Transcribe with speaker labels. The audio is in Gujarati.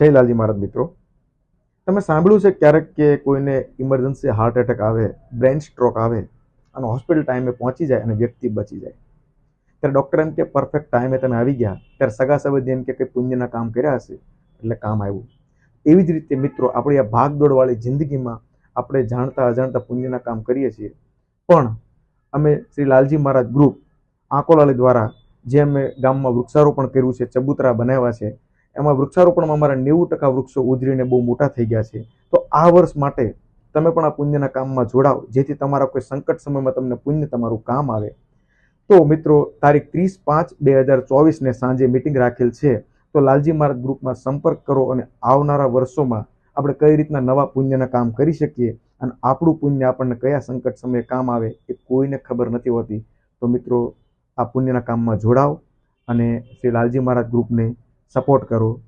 Speaker 1: જય લાલજી મહારાજ મિત્રો, તમે સાંભળ્યું છે ક્યારેક કે કોઈને ઇમરજન્સી હાર્ટ એટેક આવે, બ્રેન સ્ટ્રોક આવે અને હોસ્પિટલ ટાઈમે પહોંચી જાય અને વ્યક્તિ બચી જાય, ત્યારે ડૉક્ટર એમ કે પરફેક્ટ ટાઈમે તમે આવી ગયા, ત્યારે સગા સંબંધી એમ કે કંઈ પુણ્યના કામ કર્યા હશે એટલે કામ આવ્યું. એવી જ રીતે મિત્રો, આપણી આ ભાગદોડવાળી જિંદગીમાં આપણે જાણતા અજાણતા પુણ્યના કામ કરીએ છીએ. પણ અમે શ્રી લાલજી મહારાજ ગ્રુપ આંકોલાલી દ્વારા જે અમે ગામમાં વૃક્ષારોપણ કર્યું છે, ચબૂતરા બનાવ્યા છે, એમાં વૃક્ષારોપણમાં અમારા 90% વૃક્ષો ઉજરીને બહુ મોટા થઈ ગયા છે. તો આ વર્ષ માટે તમે પણ આ પુણ્યના કામમાં જોડાઓ, જેથી તમારા કોઈ સંકટ સમયમાં તમને પુણ્ય તમારું કામ આવે. તો મિત્રો, તારીખ 30/5/2024 સાંજે મિટિંગ રાખેલ છે. તો લાલજી મહારાજ ગ્રુપમાં સંપર્ક કરો અને આવનારા વર્ષોમાં આપણે કઈ રીતના નવા પુણ્યના કામ કરી શકીએ અને આપણું પુણ્ય આપણને કયા સંકટ સમયે કામ આવે એ કોઈને ખબર નથી હોતી. તો મિત્રો, આ પુણ્યના કામમાં જોડાઓ અને શ્રી લાલજી મહારાજ ગ્રુપને સપોર્ટ કરો.